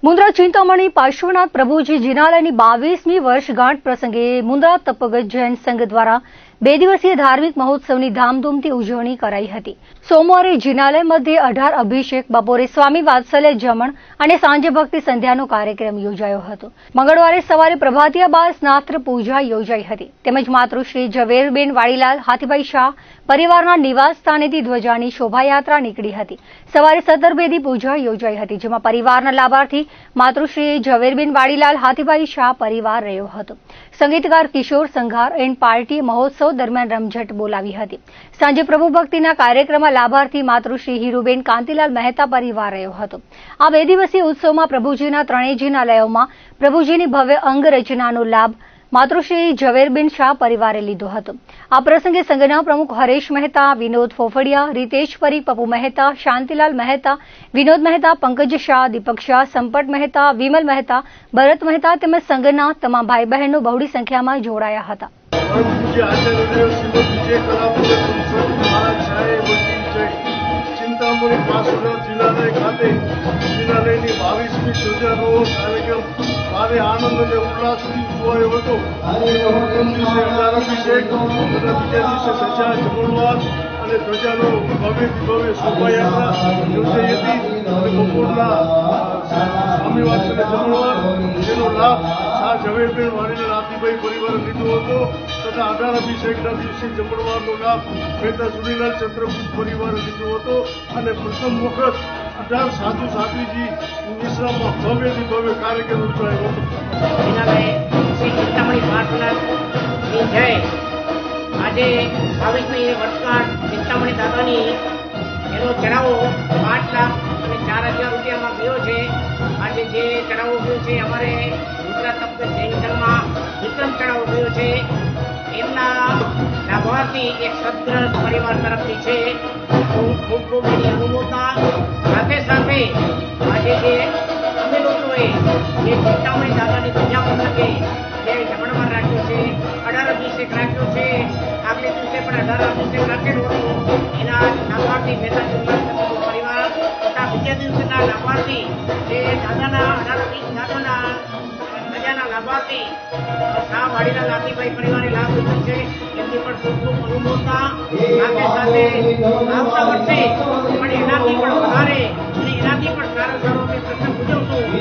મુન્દ્રા ચિંતામણી પાર્શ્વનાથ પ્રભુજી જિનાલયની 22મી વર્ષગાંઠ પ્રસંગે મુન્દ્રા તપગત જૈન સંઘ દ્વારા 2 દિવસીય ધાર્મિક મહોત્સવની ધામધૂમથી ઉજવણી કરાઈ હતી। સોમવારે જિનાલય મધ્યે 18 અભિષેક, બપોરે સ્વામી વાત્સલ્ય જમણ અને સાંજે ભક્તિ સંધ્યાનો કાર્યક્રમ યોજાયો હતો। મંગળવારે સવારે પ્રભાતિયા બાદ સ્નાત્ર પૂજા યોજાઈ હતી તેમજ માતૃશ્રી ઝવેરબેન વાડીલાલ હાથીભાઈ શાહ પરિવારના નિવાસ સ્થાનેથી ધ્વજાની શોભાયાત્રા નીકળી હતી। સવારે સતરભેદી પૂજા યોજાઈ હતી જેમાં પરિવારના લાભાર્થી માતૃશ્રી ઝવેરબેન વાડીલાલ હાથીભાઈ શાહ પરિવાર રહ્યો હતો। સંગીતકાર કિશોર સંઘાર એન્ડ પાર્ટીએ મહોત્સવ દરમિયાન રમઝટ બોલાવી હતી। સાંજે પ્રભુ ભક્તિના કાર્યક્રમમાં લાભાર્થી માતૃશ્રી હીરુબેન કાંતિલાલ મહેતા પરિવાર રહ્યો હતો। આ 2 દિવસીય ઉત્સવમાં પ્રભુજીના ત્રણેય જિનાલયોમાં પ્રભુજીની ભવ્ય અંગરચનાનો લાભ માતૃશ્રી ઝવેરબેન શાહ પરિવારે લીધો હતો। આ પ્રસંગે સંઘના પ્રમુખ હરેશ મહેતા, વિનોદ ફોફડિયા, રીતેશ પરીખ, પપ્પુ મહેતા, શાંતિલાલ મહેતા, વિનોદ મહેતા, પંકજ શાહ, દીપક શાહ, સંપટ મહેતા, વિમલ મહેતા, ભરત મહેતા તેમજ સંઘના તમામ ભાઈ બહેનો બહોળી સંખ્યામાં જોડાયા હતા। ચિંતામણી પાર્શ્વનાથ જિનાલય ખાતે જિનાલયની 22મી ધ્વજારોહણ કાર્યક્રમ ભારે આનંદ અને ઉલ્લાસથી ઉજવાયો હતો। પ્રથમ દિવસે 18 અભિષેક, બીજા દિવસે ધજા જમણવાર અને ધ્વજાનો ભવ્ય શોભાયાત્રા યોજાઈ હતી અને બપોરના સ્વામી વાત્સલ્ય જમણવાર જેનો લાભ શાહ ઝવેરબેન વાડીલાલ હાથીભાઈ પરિવારે લીધો હતો તથા 18 અભિષેકના દિવસે જમણવારનો લાભ મહેતા ચુનીલાલ ચંદ્રગુપ્ત પરિવારે લીધો હતો અને પ્રથમ વખત 18 સાધુ સાધ્વીજી નિશ્રામમાં ભવ્યથી ભવ્ય કાર્યક્રમ ઉજવાયો હતો। શ્રી ચિંતામણી પાર્શ્વનાથની જય। આજે 22મી વર્ષગાંઠ ચિંતામણી દાદાની એનો ચડાવો 5 લાખ અને 4,000 રૂપિયામાં ગયો છે। આજે જે ચડાવો ગયો છે અમારે ગુજરાત તપગત જૈન સંઘમાં વિક્રમ ચડાવો ગયો છે। એમના લાભાર્થી એક સદ્ગ્રસ્ત પરિવાર તરફથી છે। ખૂબ એની અનુમોદના સાથે સાથે આજે જે અમે લોકોએ જે ચિંતામણી દાદાની પૂજા મથકે જે જમણવાર રાખ્યો છે, 18 અભિષેક રાખ્યો છે, આગલે દિવસે પણ 18 અભિષેક રાખેલો હતો એના લાભાર્થી મહેતા ચુનીલાલ પરિવાર તથા બીજા દિવસના લાભાર્થી જે દાદાના લાભાર્થી શાહ વાડીલાલ હાથીભાઈ પરિવારે લાભ લીધો છે એમની પણ ખૂબ અનુમોદના સાથે સાથે આવતા વર્ષે પણ એનાથી પણ વધારે અને એનાથી પણ સારો અમે પ્રસંગ ઉજવશું।